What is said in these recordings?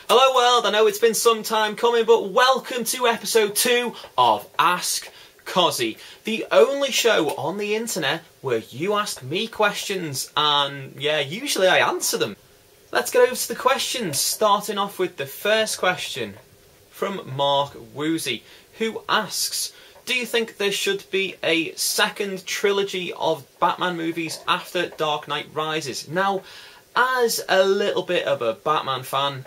Hello world, I know it's been some time coming, but welcome to episode 2 of Ask Cossy, the only show on the internet where you ask me questions and yeah, usually I answer them. Let's get over to the questions, starting off with the first question from Mark Woozy, who asks, do you think there should be a second trilogy of Batman movies after Dark Knight Rises? Now, as a little bit of a Batman fan,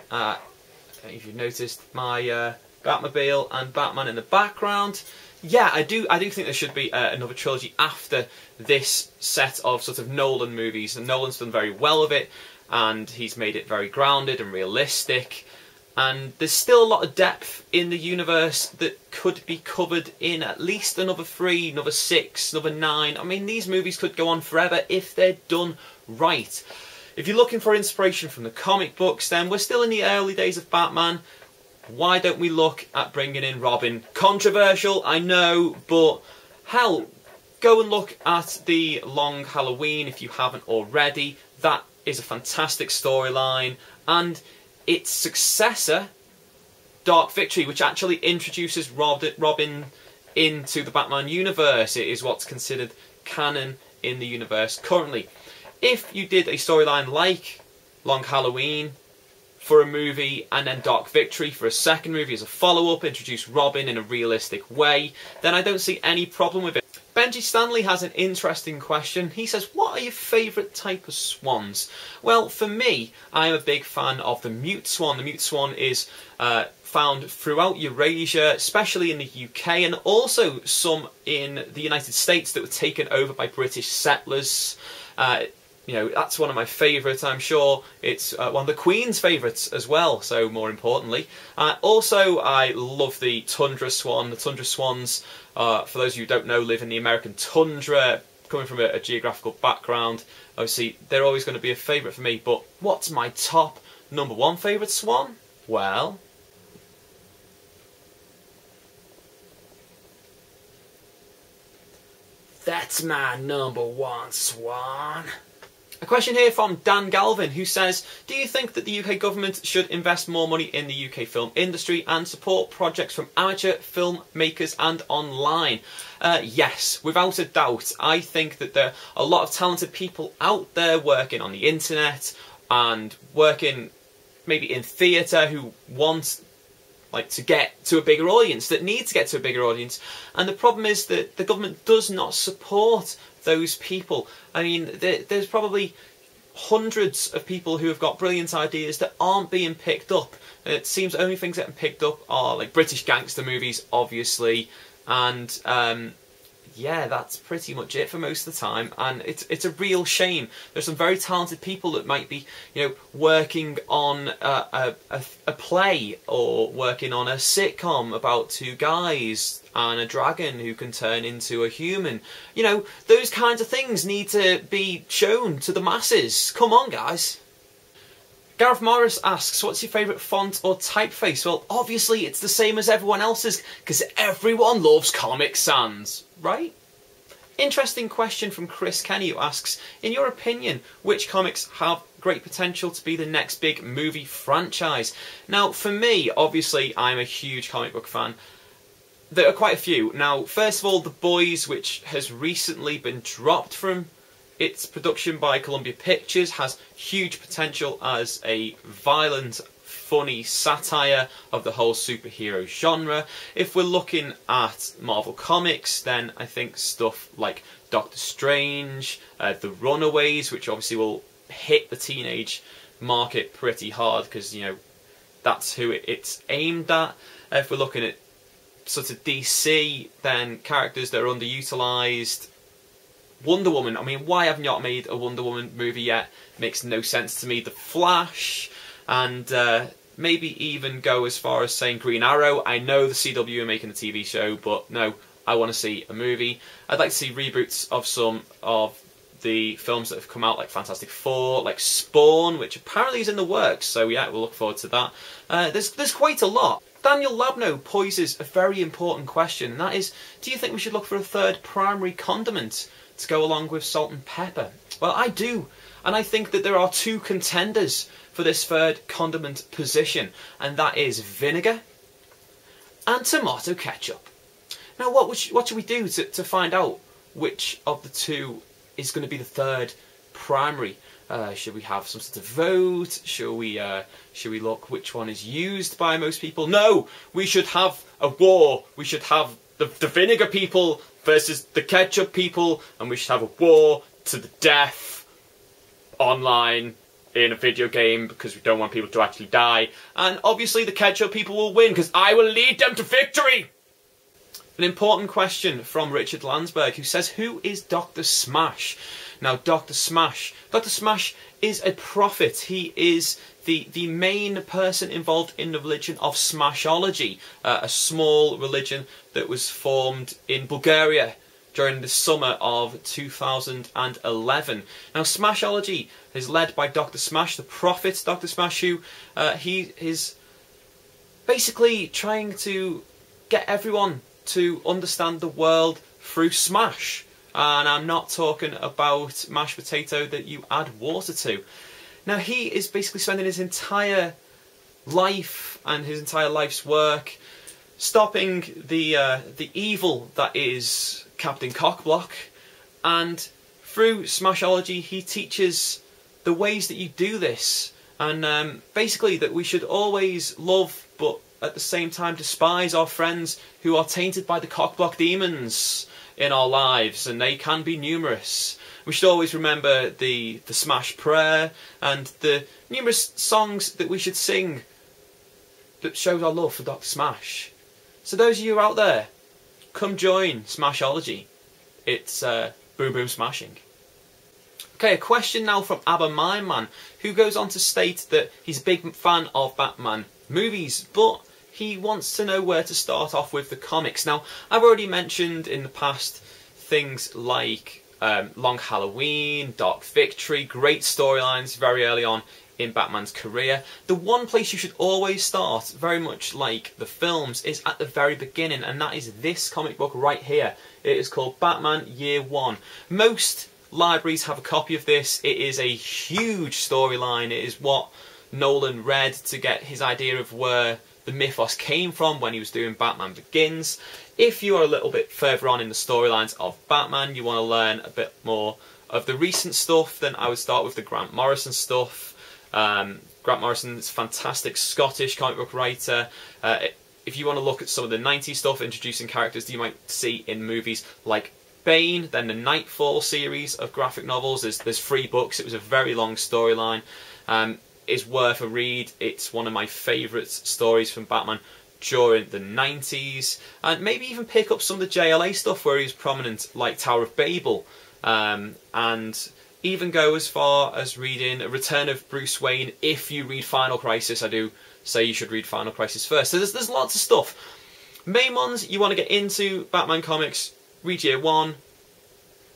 if you've noticed my Batmobile and Batman in the background, yeah, I do think there should be another trilogy after this set of sort of Nolan movies. And Nolan's done very well with it, and he's made it very grounded and realistic. And there's still a lot of depth in the universe that could be covered in at least another 3, another 6, another 9. I mean, these movies could go on forever if they're done right. If you're looking for inspiration from the comic books, then we're still in the early days of Batman. Why don't we look at bringing in Robin? Controversial, I know, but hell, go and look at The Long Halloween if you haven't already. That is a fantastic storyline, and its successor, Dark Victory, which actually introduces Robin into the Batman universe, it is what's considered canon in the universe currently. If you did a storyline like Long Halloween for a movie and then Dark Victory for a second movie as a follow-up, introduce Robin in a realistic way, then I don't see any problem with it. Benji Stanley has an interesting question. He says, what are your favourite type of swans? Well, for me, I'm a big fan of the mute swan. The mute swan is found throughout Eurasia, especially in the UK, and also some in the United States that were taken over by British settlers. You know, that's one of my favourites. I'm sure it's one of the Queen's favourites as well, so more importantly. Also, I love the tundra swan. The tundra swans, for those of you who don't know, live in the American tundra. Coming from a geographical background, obviously, they're always going to be a favourite for me. But what's my top number 1 favourite swan? Well, that's my number 1 swan. A question here from Dan Galvin, who says, do you think that the UK government should invest more money in the UK film industry and support projects from amateur filmmakers and online? Yes, without a doubt. I think that there are a lot of talented people out there working on the internet and working maybe in theatre who want to get to a bigger audience, that need to get to a bigger audience. And the problem is that the government does not support those people. I mean, there's probably hundreds of people who have got brilliant ideas that aren't being picked up. It seems only things getting picked up are like British gangster movies, obviously, and yeah, that's pretty much it for most of the time, and it's a real shame. There's some very talented people that might be, you know, working on a play or working on a sitcom about 2 guys and a dragon who can turn into a human. You know, those kinds of things need to be shown to the masses. Come on, guys. Gareth Morris asks, what's your favourite font or typeface? Well, obviously it's the same as everyone else's, because everyone loves Comic Sans, right? Interesting question from Chris Kenny, who asks, in your opinion, which comics have great potential to be the next big movie franchise? Now, for me, obviously, I'm a huge comic book fan. There are quite a few. Now, first of all, The Boys, which has recently been dropped from its production by Columbia Pictures, has huge potential as a violent, funny satire of the whole superhero genre. If we're looking at Marvel Comics, then I think stuff like Doctor Strange, The Runaways, which obviously will hit the teenage market pretty hard because, you know, that's who it's aimed at. If we're looking at sort of DC, then characters that are underutilised. Wonder Woman, I mean, why haven't you made a Wonder Woman movie yet? Makes no sense to me. The Flash, and maybe even go as far as saying Green Arrow. I know the CW are making a TV show, but no, I want to see a movie. I'd like to see reboots of some of the films that have come out, like Fantastic Four, like Spawn, which apparently is in the works, so yeah, we'll look forward to that. There's quite a lot. Daniel Labno poses a very important question, and that is, do you think we should look for a third primary condiment to go along with salt and pepper? Well, I do, and I think that there are 2 contenders for for this third condiment position, and that is vinegar and tomato ketchup. Now what should we do to find out which of the two is going to be the third primary? Should we have some sort of vote? Should we look which one is used by most people? No, we should have a war. We should have the vinegar people versus the ketchup people, and we should have a war to the death online in a video game because we don't want people to actually die. And obviously the ketchup people will win because I will lead them to victory. An important question from Richard Landsberg, who says, who is Dr. Smash? Now, Dr. Smash is a prophet. He is the main person involved in the religion of Smashology, a small religion that was formed in Bulgaria during the summer of 2011. Now, Smashology is led by Dr. Smash, the prophet Dr. Smash, who he is basically trying to get everyone to understand the world through Smash. And I'm not talking about mashed potato that you add water to. Now, he is basically spending his entire life and his entire life's work stopping the evil that is Captain Cockblock, and through Smashology he teaches the ways that you do this, and basically that we should always love but at the same time despise our friends who are tainted by the Cockblock demons in our lives, and they can be numerous. We should always remember the Smash prayer and the numerous songs that we should sing that shows our love for Dr. Smash. So those of you out there, come join Smashology. It's boom boom smashing. Okay, a question now from Abba My Man, who goes on to state that he's a big fan of Batman movies, but he wants to know where to start off with the comics. Now, I've already mentioned in the past things like Long Halloween, Dark Victory, great storylines very early on in Batman's career. The one place you should always start, very much like the films, is at the very beginning, and that is this comic book right here. It is called Batman Year One. Most libraries have a copy of this. It is a huge storyline. It is what Nolan read to get his idea of where the mythos came from when he was doing Batman Begins. If you are a little bit further on in the storylines of Batman, you want to learn a bit more of the recent stuff, then I would start with the Grant Morrison stuff. Grant Morrison is a fantastic Scottish comic book writer. If you want to look at some of the 90s stuff, introducing characters that you might see in movies like Bane, then the Nightfall series of graphic novels. There's 3 books. It was a very long storyline. Is worth a read. It's one of my favourite stories from Batman during the 90s. And maybe even pick up some of the JLA stuff where he was prominent, like Tower of Babel. And even go as far as reading A Return of Bruce Wayne. If you read Final Crisis, I do say you should read Final Crisis first. So there's lots of stuff. Main ones, you want to get into Batman comics, read Year One,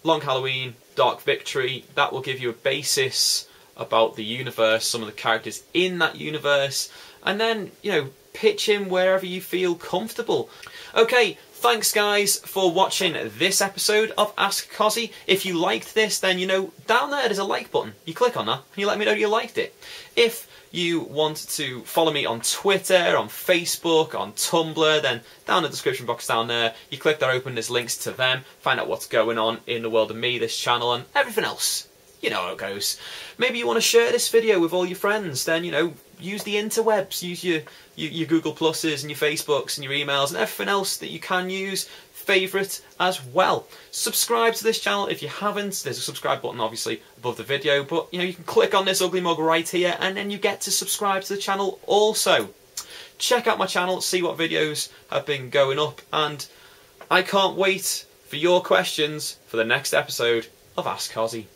Long Halloween, Dark Victory. That will give you a basis about the universe, some of the characters in that universe, and then, you know, pitch in wherever you feel comfortable. Okay, thanks guys for watching this episode of Ask Cossy. If you liked this, then, you know, down there's a like button. You click on that and you let me know you liked it. If you want to follow me on Twitter, on Facebook, on Tumblr, then down in the description box down there, you click that open, there's links to them, find out what's going on in the world of me, this channel, and everything else. You know how it goes. Maybe you want to share this video with all your friends, then, you know, use the interwebs, use your Google Pluses and your Facebooks and your emails and everything else that you can use. Favourite as well. Subscribe to this channel if you haven't. There's a subscribe button obviously above the video, but you know, you can click on this ugly mug right here and then you get to subscribe to the channel also. Check out my channel, see what videos have been going up, and I can't wait for your questions for the next episode of Ask Cossy.